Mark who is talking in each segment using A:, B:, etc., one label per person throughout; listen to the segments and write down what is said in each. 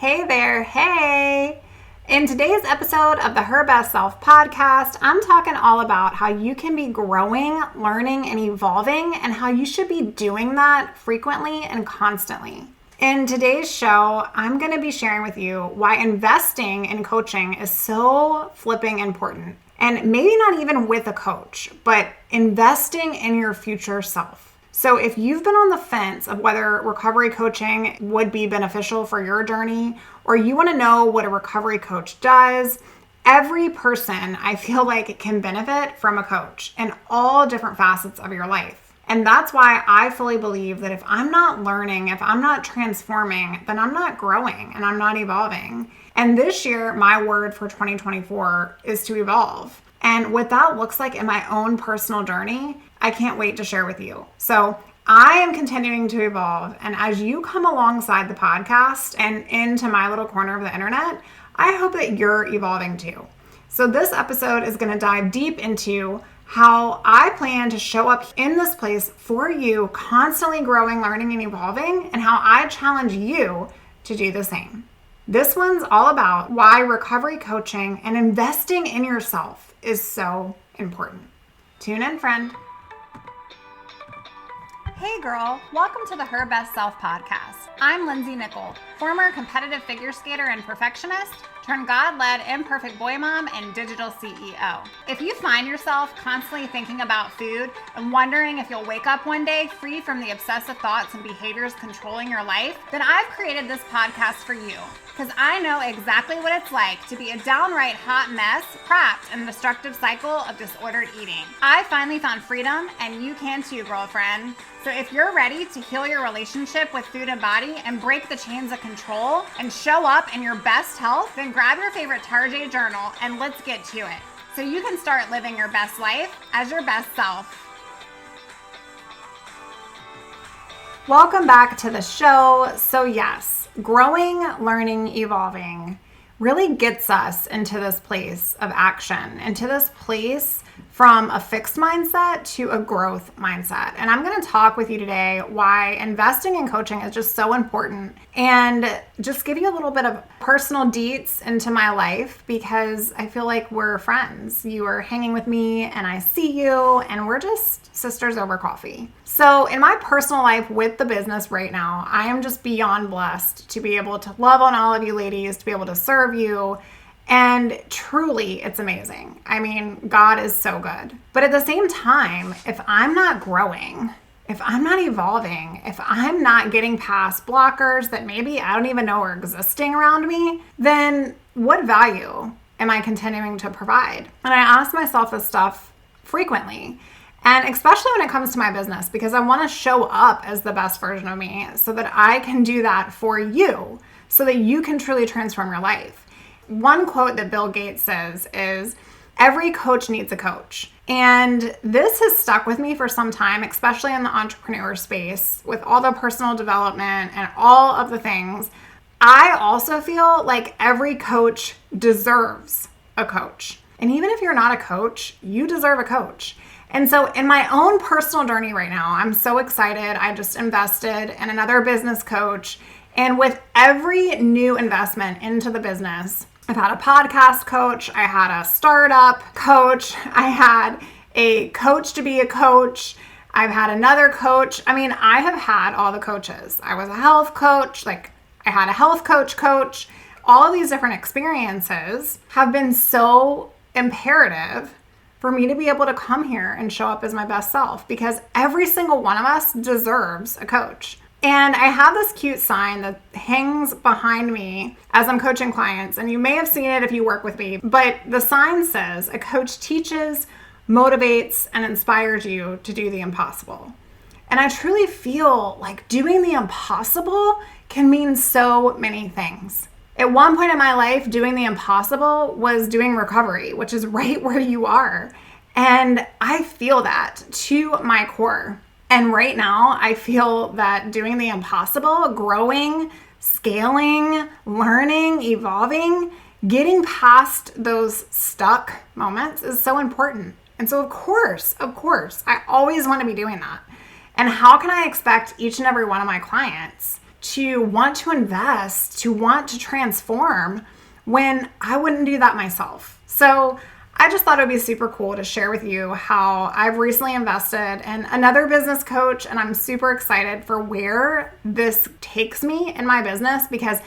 A: Hey there, hey! In today's episode of the Her Best Self podcast, I'm talking all about how you can be growing, learning, and evolving, and how you should be doing that frequently and constantly. In today's show, I'm going to be sharing with you why investing in coaching is so flipping important. And maybe not even with a coach, but investing in your future self. So if you've been on the fence of whether recovery coaching would be beneficial for your journey, or you want to know what a recovery coach does, every person I feel like can benefit from a coach in all different facets of your life. And that's why I fully believe that if I'm not learning, if I'm not transforming, then I'm not growing and I'm not evolving. And this year, my word for 2024 is to evolve. And what that looks like in my own personal journey, I can't wait to share with you. So I am continuing to evolve. And as you come alongside the podcast and into my little corner of the internet, I hope that you're evolving too. So this episode is going to dive deep into how I plan to show up in this place for you, constantly growing, learning, and evolving, and how I challenge you to do the same. This one's all about why recovery coaching and investing in yourself is so important. Tune in, friend. Hey girl, welcome to the Her Best Self podcast. I'm Lindsay Nickel, former competitive figure skater and perfectionist, turned God-led imperfect boy mom and digital CEO. If you find yourself constantly thinking about food and wondering if you'll wake up one day free from the obsessive thoughts and behaviors controlling your life, then I've created this podcast for you. Because I know exactly what it's like to be a downright hot mess, trapped in a destructive cycle of disordered eating. I finally found freedom, and you can too, girlfriend. So if you're ready to heal your relationship with food and body and break the chains of control and show up in your best health, then grab your favorite Tarjay journal and let's get to it. So you can start living your best life as your best self. Welcome back to the show. So yes, growing, learning, evolving really gets us into this place of action, into this place from a fixed mindset to a growth mindset. And I'm going to talk with you today why investing in coaching is just so important and just give you a little bit of personal deets into my life because I feel like we're friends. You are hanging with me and I see you and we're just sisters over coffee. So in my personal life with the business right now, I am just beyond blessed to be able to love on all of you ladies, to be able to serve you. And truly, it's amazing. I mean, God is so good. But at the same time, if I'm not growing, if I'm not evolving, if I'm not getting past blockers that maybe I don't even know are existing around me, then what value am I continuing to provide? And I ask myself this stuff frequently. And especially when it comes to my business, because I want to show up as the best version of me so that I can do that for you, so that you can truly transform your life. One quote that Bill Gates says is, every coach needs a coach. And this has stuck with me for some time, especially in the entrepreneur space with all the personal development and all of the things. I also feel like every coach deserves a coach. And even if you're not a coach, you deserve a coach. And so in my own personal journey right now, I'm so excited. I just invested in another business coach. And with every new investment into the business, I've had a podcast coach, I had a startup coach, I had a coach to be a coach, I've had another coach. I mean, I have had all the coaches. I was a health coach, I had a health coach. All of these different experiences have been so imperative for me to be able to come here and show up as my best self because every single one of us deserves a coach. And I have this cute sign that hangs behind me as I'm coaching clients, and you may have seen it if you work with me, but the sign says, a coach teaches, motivates, and inspires you to do the impossible. And I truly feel like doing the impossible can mean so many things. At one point in my life, doing the impossible was doing recovery, which is right where you are. And I feel that to my core. And right now, I feel that doing the impossible, growing, scaling, learning, evolving, getting past those stuck moments is so important. And so of course, I always want to be doing that. And how can I expect each and every one of my clients to want to invest, to want to transform when I wouldn't do that myself. So I just thought it would be super cool to share with you how I've recently invested in another business coach, and I'm super excited for where this takes me in my business, because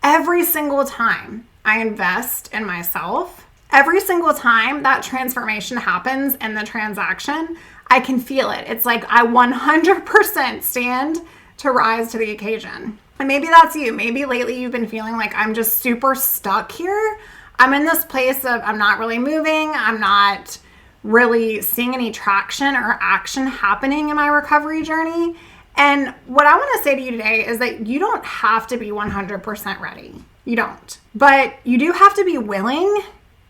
A: every single time I invest in myself, every single time that transformation happens in the transaction, I can feel it. It's like I 100% stand to rise to the occasion. And maybe that's you. Maybe lately you've been feeling like I'm just super stuck here. I'm in this place of I'm not really moving. I'm not really seeing any traction or action happening in my recovery journey. And what I want to say to you today is that you don't have to be 100% ready. You don't. But you do have to be willing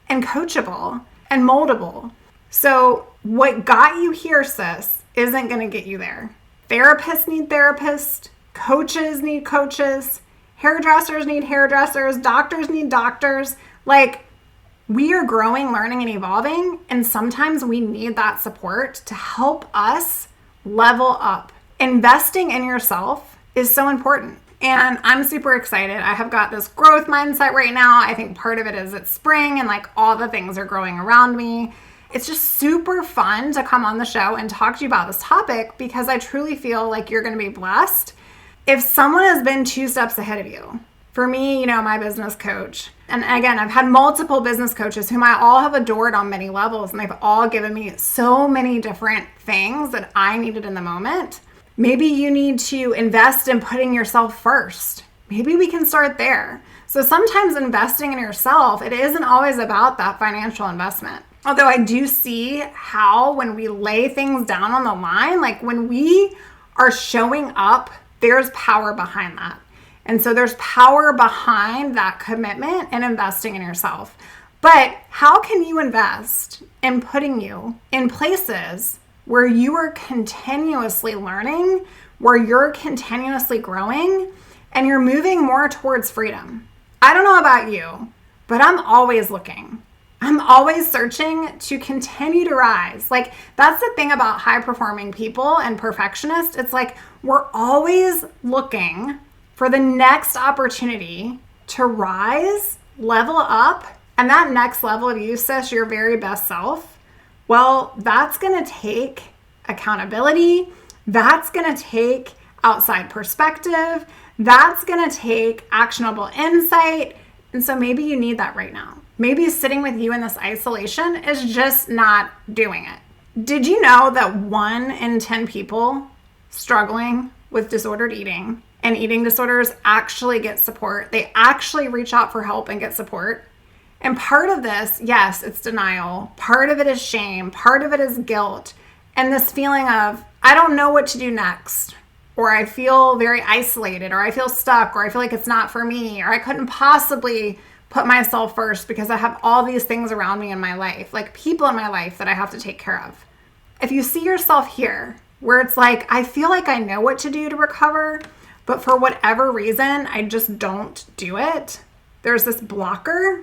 A: and coachable and moldable. So what got you here, sis, isn't going to get you there. Therapists need therapists. Coaches need coaches. Hairdressers need hairdressers. Doctors need doctors. Like, we are growing, learning, and evolving. And sometimes we need that support to help us level up. Investing in yourself is so important. And I'm super excited. I have got this growth mindset right now. I think part of it is it's spring and like all the things are growing around me. It's just super fun to come on the show and talk to you about this topic, because I truly feel like you're going to be blessed if someone has been 2 steps ahead of you. For me, my business coach, and again, I've had multiple business coaches whom I all have adored on many levels, and they've all given me so many different things that I needed in the moment. Maybe you need to invest in putting yourself first. Maybe we can start there. So sometimes investing in yourself, it isn't always about that financial investment. Although I do see how when we lay things down on the line, like when we are showing up, there's power behind that. And so there's power behind that commitment and investing in yourself. But how can you invest in putting you in places where you are continuously learning, where you're continuously growing, and you're moving more towards freedom? I don't know about you, but I'm always looking. I'm always searching to continue to rise. Like, that's the thing about high-performing people and perfectionists. It's like we're always looking for the next opportunity to rise, level up, and that next level of you, sis, your very best self. Well, that's going to take accountability. That's going to take outside perspective. That's going to take actionable insight. And so maybe you need that right now. Maybe sitting with you in this isolation is just not doing it. Did you know that 1 in 10 people struggling with disordered eating and eating disorders actually get support? They actually reach out for help and get support. And part of this, yes, it's denial. Part of it is shame. Part of it is guilt. And this feeling of, I don't know what to do next. Or I feel very isolated, or I feel stuck, or I feel like it's not for me, or I couldn't possibly put myself first because I have all these things around me in my life, like people in my life that I have to take care of. If you see yourself here, where it's like, I feel like I know what to do to recover, but for whatever reason, I just don't do it. There's this blocker.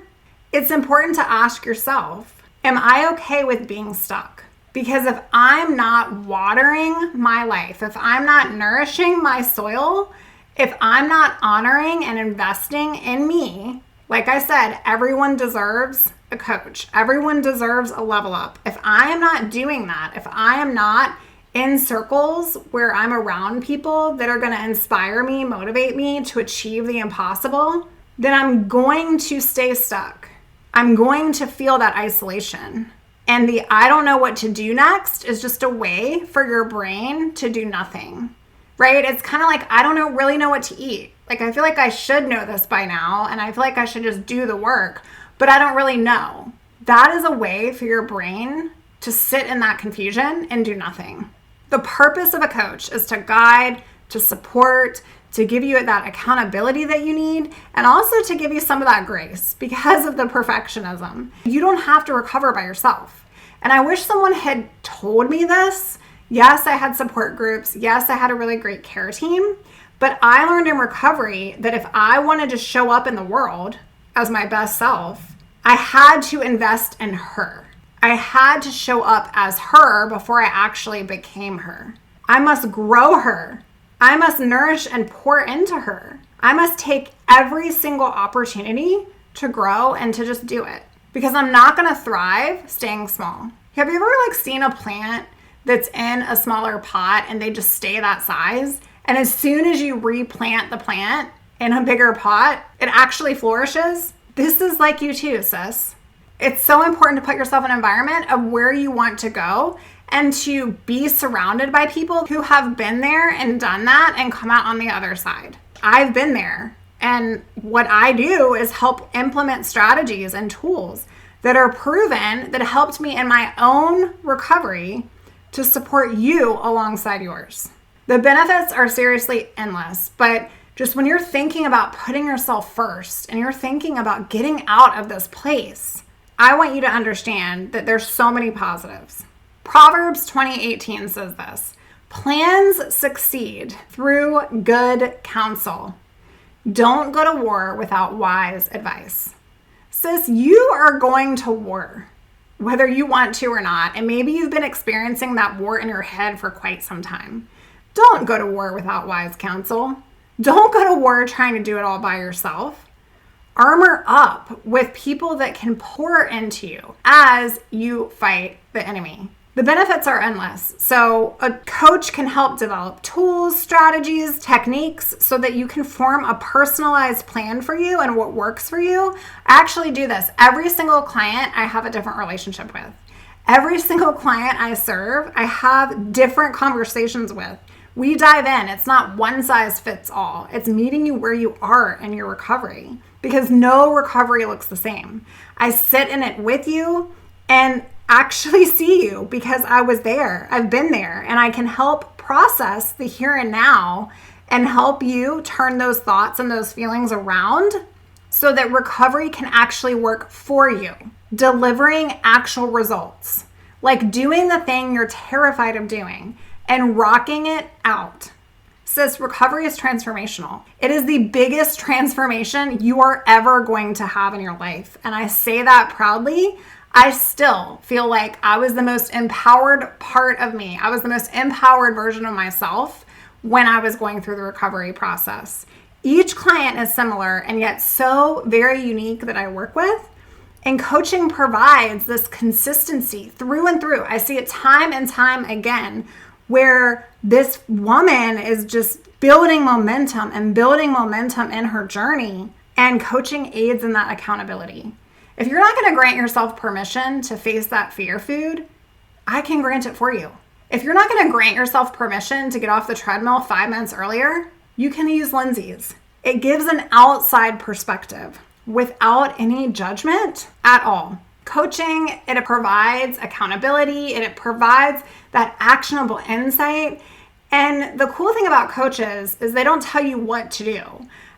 A: It's important to ask yourself, am I okay with being stuck? Because if I'm not watering my life, if I'm not nourishing my soil, if I'm not honoring and investing in me, like I said, everyone deserves a coach. Everyone deserves a level up. If I am not doing that, if I am not in circles where I'm around people that are going to inspire me, motivate me to achieve the impossible, then I'm going to stay stuck. I'm going to feel that isolation. And the I don't know what to do next is just a way for your brain to do nothing, right? It's kind of like, I don't really know what to eat. Like, I feel like I should know this by now, and I feel like I should just do the work, but I don't really know. That is a way for your brain to sit in that confusion and do nothing. The purpose of a coach is to guide, to support, to give you that accountability that you need, and also to give you some of that grace because of the perfectionism. You don't have to recover by yourself. And I wish someone had told me this. Yes, I had support groups. Yes, I had a really great care team. But I learned in recovery that if I wanted to show up in the world as my best self, I had to invest in her. I had to show up as her before I actually became her. I must grow her I must nourish and pour into her. I must take every single opportunity to grow and to just do it, because I'm not going to thrive staying small. Have you ever seen a plant that's in a smaller pot and they just stay that size? And as soon as you replant the plant in a bigger pot, it actually flourishes. This is like you too, sis. It's so important to put yourself in an environment of where you want to go and to be surrounded by people who have been there and done that and come out on the other side. I've been there. And what I do is help implement strategies and tools that are proven that helped me in my own recovery to support you alongside yours. The benefits are seriously endless, but just when you're thinking about putting yourself first and you're thinking about getting out of this place, I want you to understand that there's so many positives. Proverbs 20:18 says this: plans succeed through good counsel. Don't go to war without wise advice. Sis, you are going to war, whether you want to or not. And maybe you've been experiencing that war in your head for quite some time. Don't go to war without wise counsel. Don't go to war trying to do it all by yourself. Armor up with people that can pour into you as you fight the enemy. The benefits are endless. So a coach can help develop tools, strategies, techniques so that you can form a personalized plan for you and what works for you. I actually do this. Every single client I have a different relationship with. Every single client I serve, I have different conversations with. We dive in. It's not one size fits all. It's meeting you where you are in your recovery, because no recovery looks the same. I sit in it with you and actually see you because I was there. I've been there, and I can help process the here and now and help you turn those thoughts and those feelings around so that recovery can actually work for you, delivering actual results, like doing the thing you're terrified of doing and rocking it out. Sis, recovery is transformational. It is the biggest transformation you are ever going to have in your life. And I say that proudly. I still feel like I was the most empowered part of me. I was the most empowered version of myself when I was going through the recovery process. Each client is similar and yet so very unique that I work with. And coaching provides this consistency through and through. I see it time and time again where this woman is just building momentum in her journey, and coaching aids in that accountability. If you're not going to grant yourself permission to face that fear food, I can grant it for you. If you're not going to grant yourself permission to get off the treadmill 5 minutes earlier, you can use Lindsay's. It gives an outside perspective without any judgment at all. Coaching, it provides accountability, it provides that actionable insight. And the cool thing about coaches is they don't tell you what to do.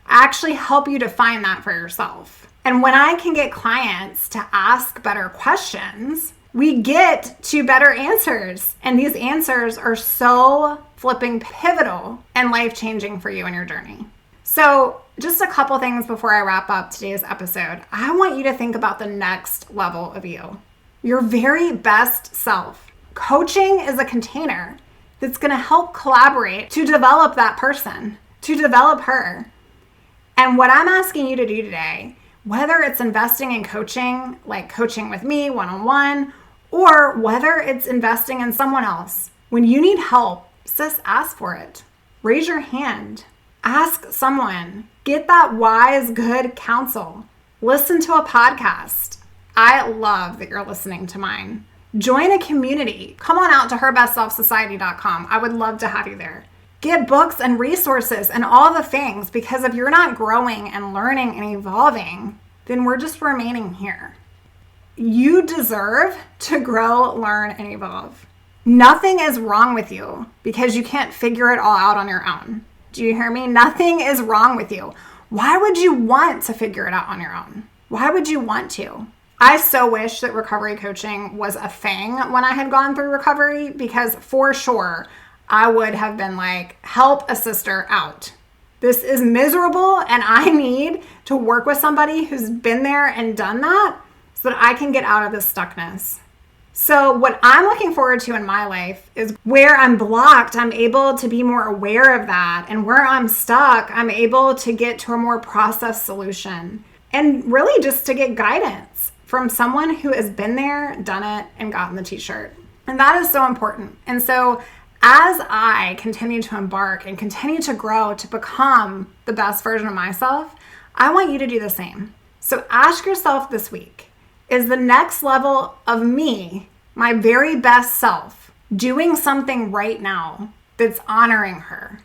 A: I actually help you define that for yourself. And when I can get clients to ask better questions, we get to better answers. And these answers are so flipping pivotal and life-changing for you in your journey. So just a couple things before I wrap up today's episode. I want you to think about the next level of you, your very best self. Coaching is a container that's going to help collaborate to develop that person, to develop her. And what I'm asking you to do today, whether it's investing in coaching, like coaching with me one-on-one, or whether it's investing in someone else, when you need help, sis, ask for it. Raise your hand. Ask someone. Get that wise, good counsel. Listen to a podcast. I love that you're listening to mine. Join a community. Come on out to herbestselfsociety.com. I would love to have you there. Get books and resources and all the things, because if you're not growing and learning and evolving, then we're just remaining here. You deserve to grow, learn, and evolve. Nothing is wrong with you because you can't figure it all out on your own. Do you hear me? Nothing is wrong with you. Why would you want to figure it out on your own? Why would you want to? I so wish that recovery coaching was a thing when I had gone through recovery, because for sure I would have been like, help a sister out. This is miserable and I need to work with somebody who's been there and done that so that I can get out of this stuckness. So what I'm looking forward to in my life is where I'm blocked, I'm able to be more aware of that. And where I'm stuck, I'm able to get to a more processed solution. And really just to get guidance from someone who has been there, done it, and gotten the t-shirt. And that is so important. And so as I continue to embark and continue to grow to become the best version of myself, I want you to do the same. So ask yourself this week, is the next level of me, my very best self, doing something right now that's honoring her?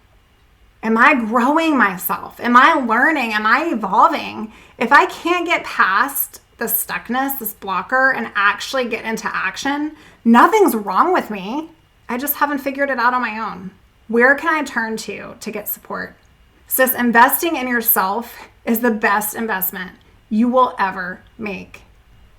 A: Am I growing myself? Am I learning? Am I evolving? If I can't get past the stuckness, this blocker, and actually get into action, nothing's wrong with me. I just haven't figured it out on my own. Where can I turn to get support? Sis, investing in yourself is the best investment you will ever make.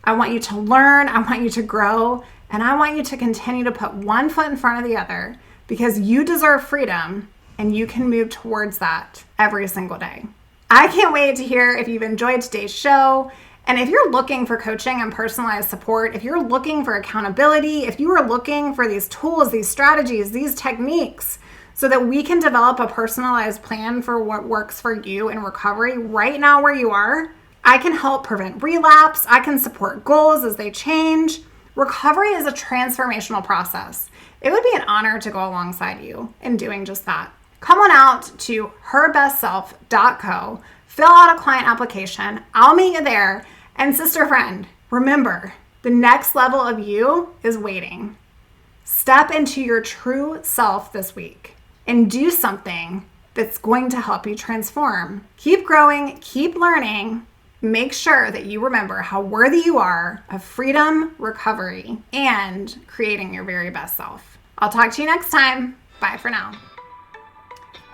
A: I want you to learn, I want you to grow, and I want you to continue to put one foot in front of the other because you deserve freedom and you can move towards that every single day. I can't wait to hear if you've enjoyed today's show. And if you're looking for coaching and personalized support, if you're looking for accountability, if you are looking for these tools, these strategies, these techniques, so that we can develop a personalized plan for what works for you in recovery right now where you are, I can help prevent relapse. I can support goals as they change. Recovery is a transformational process. It would be an honor to go alongside you in doing just that. Come on out to herbestself.co, fill out a client application. I'll meet you there. And sister friend, remember, the next level of you is waiting. Step into your true self this week and do something that's going to help you transform. Keep growing, keep learning. Make sure that you remember how worthy you are of freedom, recovery, and creating your very best self. I'll talk to you next time. Bye for now.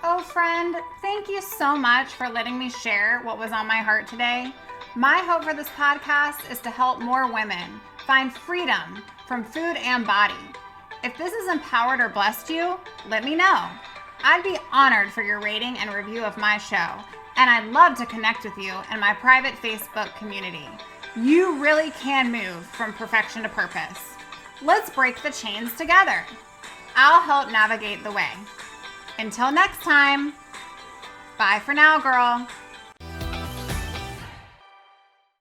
A: Oh, friend, thank you so much for letting me share what was on my heart today. My hope for this podcast is to help more women find freedom from food and body. If this has empowered or blessed you, let me know. I'd be honored for your rating and review of my show, and I'd love to connect with you in my private Facebook community. You really can move from perfection to purpose. Let's break the chains together. I'll help navigate the way. Until next time, bye for now, girl.